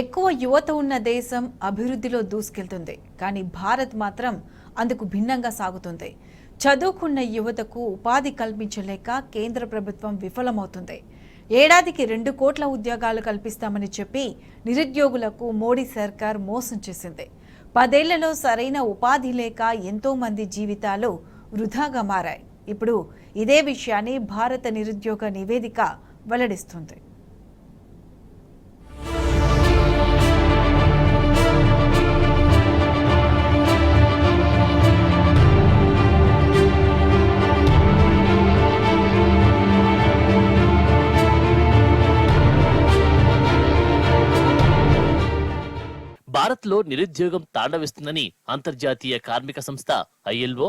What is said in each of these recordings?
ఎక్కువ యువత ఉన్న దేశం అభివృద్ధిలో దూసుకెళ్తుంది. కానీ భారత్ మాత్రం అందుకు భిన్నంగా సాగుతుంది. చదువుకున్న యువతకు ఉపాధి కల్పించలేక కేంద్ర ప్రభుత్వం విఫలమవుతుంది. ఏడాదికి 2 కోట్ల ఉద్యోగాలు కల్పిస్తామని చెప్పి నిరుద్యోగులకు మోడీ సర్కార్ మోసం చేసింది. 10 ఏళ్లలో సరైన ఉపాధి లేక ఎంతో మంది జీవితాలు వృధాగా మారాయి. ఇప్పుడు ఇదే విషయాన్ని భారత నిరుద్యోగ నివేదిక వెల్లడిస్తుంది. భారత్లో నిరుద్యోగం తాండవిస్తుందని అంతర్జాతీయ కార్మిక సంస్థ ILO,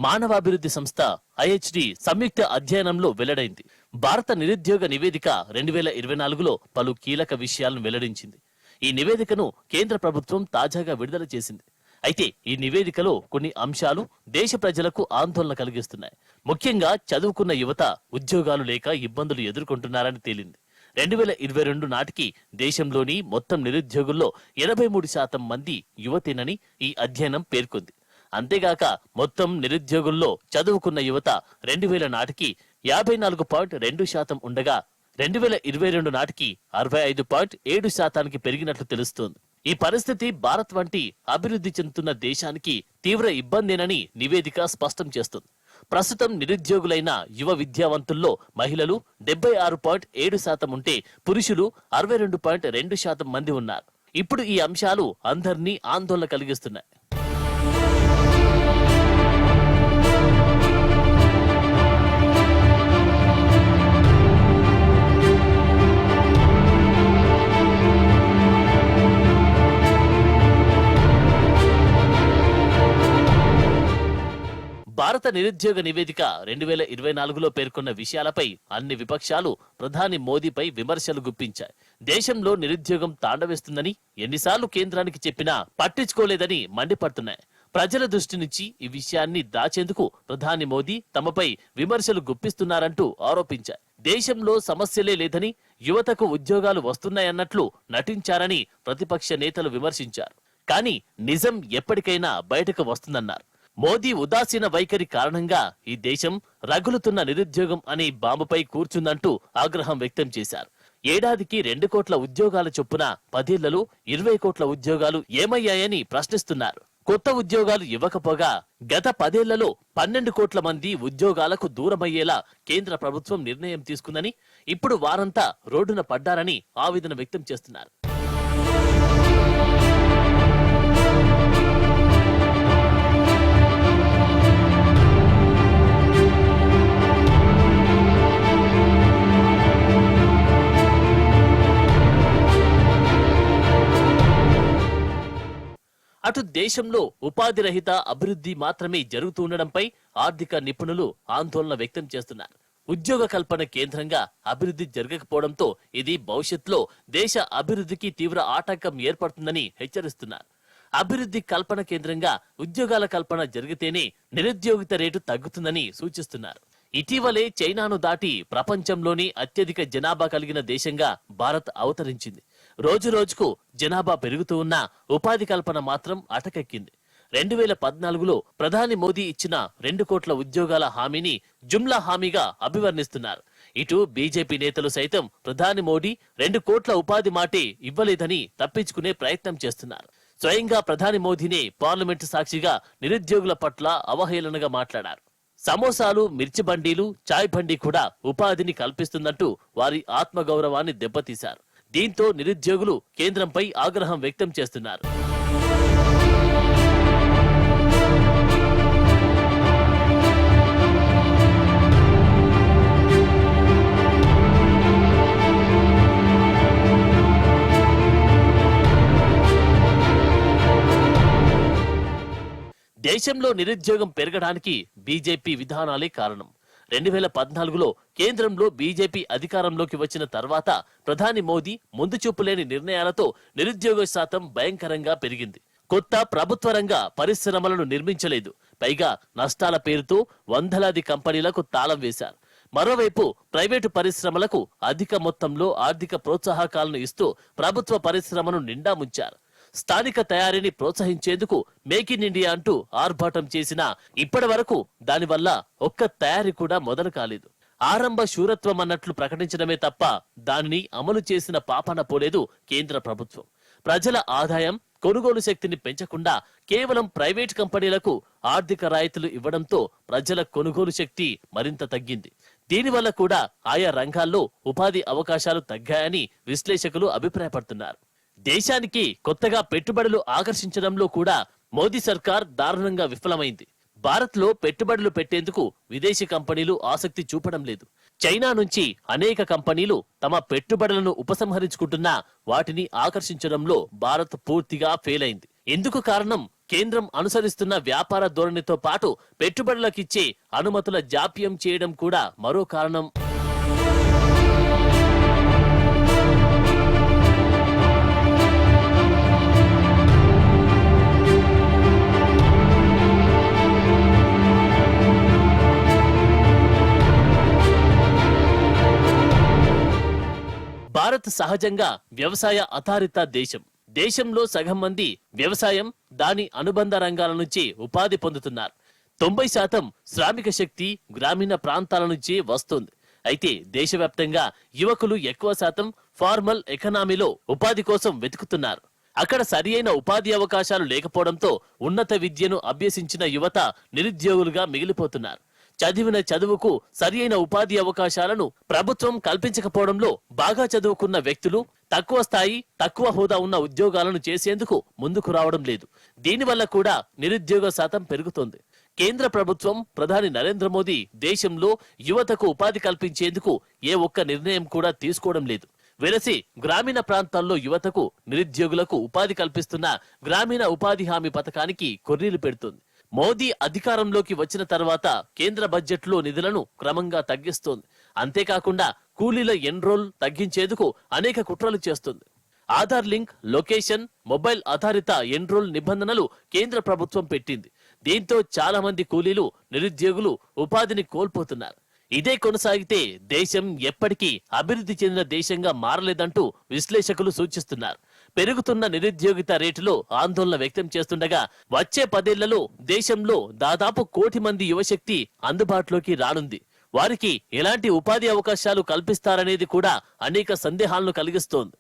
మానవాభివృద్ధి సంస్థ IHD సంయుక్త అధ్యయనంలో వెల్లడైంది. భారత నిరుద్యోగ నివేదిక 2024లో పలు కీలక విషయాలను వెల్లడించింది. ఈ నివేదికను కేంద్ర ప్రభుత్వం తాజాగా విడుదల చేసింది. అయితే ఈ నివేదికలో కొన్ని అంశాలు దేశ ప్రజలకు ఆందోళన కలిగిస్తున్నాయి. ముఖ్యంగా చదువుకున్న యువత ఉద్యోగాలు లేక ఇబ్బందులు ఎదుర్కొంటున్నారని తేలింది. 2022 నాటికి దేశంలోని మొత్తం నిరుద్యోగుల్లో 83% మంది యువతేనని ఈ అధ్యయనం పేర్కొంది. అంతేగాక మొత్తం నిరుద్యోగుల్లో చదువుకున్న యువత 2000 నాటికి 54.2% ఉండగా 2022 నాటికి 65.7% పెరిగినట్లు తెలుస్తోంది. ఈ పరిస్థితి భారత్ వంటి అభివృద్ధి చెందుతున్న దేశానికి తీవ్ర ఇబ్బందేనని నివేదిక స్పష్టం చేస్తుంది. ప్రస్తుతం నిరుద్యోగులైన యువ విద్యావంతుల్లో మహిళలు 76.7% ఉంటే పురుషులు 62.2% మంది ఉన్నారు. ఇప్పుడు ఈ అంశాలు అందరినీ ఆందోళన కలిగిస్తున్నాయి. భారత నిరుద్యోగ నివేదిక 2024లో పేర్కొన్న విషయాలపై అన్ని విపక్షాలు ప్రధాని మోదీపై విమర్శలు గుప్పించాయి. దేశంలో నిరుద్యోగం తాండవేస్తుందని ఎన్నిసార్లు కేంద్రానికి చెప్పినా పట్టించుకోలేదని మండిపడుతున్నాయి. ప్రజల దృష్టి నుంచి ఈ విషయాన్ని దాచేందుకు ప్రధాని మోదీ తమపై విమర్శలు గుప్పిస్తున్నారంటూ ఆరోపించారు. దేశంలో సమస్యలే లేదని, యువతకు ఉద్యోగాలు వస్తున్నాయన్నట్లు నటించారని ప్రతిపక్ష నేతలు విమర్శించారు. కానీ నిజం ఎప్పటికైనా బయటకు వస్తుందన్నారు. మోదీ ఉదాసీన వైఖరి కారణంగా ఈ దేశం రగులుతున్న నిరుద్యోగం అనే బాంబుపై కూర్చుందంటూ ఆగ్రహం వ్యక్తం చేశారు. ఏడాదికి 2 కోట్ల ఉద్యోగాల చొప్పున 10 ఏళ్లలో 20 కోట్ల ఉద్యోగాలు ఏమయ్యాయని ప్రశ్నిస్తున్నారు. కొత్త ఉద్యోగాలు ఇవ్వకపోగా గత 10 ఏళ్లలో 12 కోట్ల మంది ఉద్యోగాలకు దూరమయ్యేలా కేంద్ర ప్రభుత్వం నిర్ణయం తీసుకుందని, ఇప్పుడు వారంతా రోడ్డున పడ్డారని ఆవేదన వ్యక్తం చేస్తున్నారు. అటు దేశంలో ఉపాధి రహిత అభివృద్ధి మాత్రమే జరుగుతూ ఉండడంపై ఆర్థిక నిపుణులు ఆందోళన వ్యక్తం చేస్తున్నారు. ఉద్యోగ కల్పన కేంద్రంగా అభివృద్ధి జరగకపోవడంతో ఇది భవిష్యత్తులో దేశ అభివృద్ధికి తీవ్ర ఆటంకం ఏర్పడుతుందని హెచ్చరిస్తున్నారు. అభివృద్ధి కల్పన కేంద్రంగా ఉద్యోగాల కల్పన జరిగితేనే నిరుద్యోగిత రేటు తగ్గుతుందని సూచిస్తున్నారు. ఇటీవలే చైనాను దాటి ప్రపంచంలోని అత్యధిక జనాభా కలిగిన దేశంగా భారత్ అవతరించింది. రోజు రోజుకు జనాభా పెరుగుతూ ఉన్నా ఉపాధి కల్పన మాత్రం అటకెక్కింది. 2014లో ప్రధాని మోదీ ఇచ్చిన 2 కోట్ల ఉద్యోగాల హామీని జుమ్లా హామీగా అభివర్ణిస్తున్నారు. ఇటు బీజేపీ నేతలు సైతం ప్రధాని మోదీ 2 కోట్ల ఉపాధి మాటే ఇవ్వలేదని తప్పించుకునే ప్రయత్నం చేస్తున్నారు. స్వయంగా ప్రధాని మోదీనే పార్లమెంటు సాక్షిగా నిరుద్యోగుల పట్ల అవహేళనగా మాట్లాడారు. సమోసాలు, మిర్చి బండీలు, చాయ్ బండి కూడా ఉపాధిని కల్పిస్తుందంటూ వారి ఆత్మగౌరవాన్ని దెబ్బతీశారు. దీంతో నిరుద్యోగులు కేంద్రంపై ఆగ్రహం వ్యక్తం చేస్తున్నారు. దేశంలో నిరుద్యోగం పెరగడానికి బీజేపీ విధానాలే కారణం. 2014లో కేంద్రంలో బీజేపీ అధికారంలోకి వచ్చిన తర్వాత ప్రధాని మోదీ ముందు చూపులేని నిర్ణయాలతో నిరుద్యోగ శాతం భయంకరంగా పెరిగింది. కొత్త ప్రభుత్వ రంగ పరిశ్రమలను నిర్మించలేదు. పైగా నష్టాల పేరుతో వందలాది కంపెనీలకు తాళం వేశారు. మరోవైపు ప్రైవేటు పరిశ్రమలకు అధిక మొత్తంలో ఆర్థిక ప్రోత్సాహకాలను ఇస్తూ ప్రభుత్వ పరిశ్రమను నిండా ముంచారు. స్థానిక తయారీని ప్రోత్సహించేందుకు మేక్ ఇన్ ఇండియా అంటూ ఆర్భాటం చేసినా ఇప్పటి వరకు దానివల్ల ఒక్క తయారీ కూడా మొదలు కాలేదు. ఆరంభ శూరత్వం అన్నట్లు ప్రకటించడమే తప్ప దానిని అమలు చేసిన పాపాన పోలేదు కేంద్ర ప్రభుత్వం. ప్రజల ఆదాయం, కొనుగోలు శక్తిని పెంచకుండా కేవలం ప్రైవేట్ కంపెనీలకు ఆర్థిక రాయితీలు ఇవ్వడంతో ప్రజల కొనుగోలు శక్తి మరింత తగ్గింది. దీనివల్ల కూడా ఆయా రంగాల్లో ఉపాధి అవకాశాలు తగ్గాయని విశ్లేషకులు అభిప్రాయపడుతున్నారు. దేశానికి కొత్తగా పెట్టుబడులు ఆకర్షించడంలో కూడా మోదీ సర్కార్ దారుణంగా విఫలమైంది. భారత్లో పెట్టుబడులు పెట్టేందుకు విదేశీ కంపెనీలు ఆసక్తి చూపడం లేదు. చైనా నుంచి అనేక కంపెనీలు తమ పెట్టుబడులను ఉపసంహరించుకుంటున్నా వాటిని ఆకర్షించడంలో భారత్ పూర్తిగా ఫెయిల్ అయింది. ఎందుకు కారణం? కేంద్రం అనుసరిస్తున్న వ్యాపార ధోరణితో పాటు పెట్టుబడులకిచ్చే అనుమతుల జాప్యం చేయడం కూడా మరో కారణం. భారత్ సహజంగా వ్యవసాయ ఆధారిత దేశం. దేశంలో సగం మంది వ్యవసాయం, దాని అనుబంధ రంగాల నుంచి ఉపాధి పొందుతున్నారు. 90% శ్రామిక శక్తి గ్రామీణ ప్రాంతాల నుంచి వస్తుంది. అయితే దేశవ్యాప్తంగా యువకులు ఎక్కువ శాతం ఫార్మల్ ఎకనామీలో ఉపాధి కోసం వెతుకుతున్నారు. అక్కడ సరియైన ఉపాధి అవకాశాలు లేకపోవడంతో ఉన్నత విద్యను అభ్యసించిన యువత నిరుద్యోగులుగా మిగిలిపోతున్నారు. చదివిన చదువుకు సరియైన ఉపాధి అవకాశాలను ప్రభుత్వం కల్పించకపోవడంలో బాగా చదువుకున్న వ్యక్తులు తక్కువ స్థాయి, తక్కువ హోదా ఉన్న ఉద్యోగాలను చేసేందుకు ముందుకు రావడం లేదు. దీనివల్ల కూడా నిరుద్యోగ శాతం పెరుగుతోంది. కేంద్ర ప్రభుత్వం, ప్రధాని నరేంద్ర మోదీ దేశంలో యువతకు ఉపాధి కల్పించేందుకు ఏ ఒక్క నిర్ణయం కూడా తీసుకోవడం లేదు. వెరసి గ్రామీణ ప్రాంతాల్లో యువతకు, నిరుద్యోగులకు ఉపాధి కల్పిస్తున్న గ్రామీణ ఉపాధి హామీ పథకానికి కొర్రీలు పెడుతుంది. మోదీ అధికారంలోకి వచ్చిన తర్వాత కేంద్ర బడ్జెట్లో నిధులను క్రమంగా తగ్గిస్తోంది. అంతేకాకుండా కూలీల ఎన్రోల్ తగ్గించేందుకు అనేక కుట్రలు చేస్తుంది. ఆధార్ లింక్, లొకేషన్, మొబైల్ ఆధారిత ఎన్రోల్ నిబంధనలు కేంద్ర ప్రభుత్వం పెట్టింది. దీంతో చాలా మంది కూలీలు, నిరుద్యోగులు ఉపాధిని కోల్పోతున్నారు. ఇదే కొనసాగితే దేశం ఎప్పటికీ అభివృద్ధి చెందిన దేశంగా మారలేదంటూ విశ్లేషకులు సూచిస్తున్నారు. పెరుగుతున్న నిరుద్యోగిత రేటులో ఆందోళన వ్యక్తం చేస్తుండగా వచ్చే 10 ఏళ్లలో దేశంలో దాదాపు 1 కోటి మంది యువశక్తి అందుబాటులోకి రానుంది. వారికి ఎలాంటి ఉపాధి అవకాశాలు కల్పిస్తారనేది కూడా అనేక సందేహాలను కలిగిస్తోంది.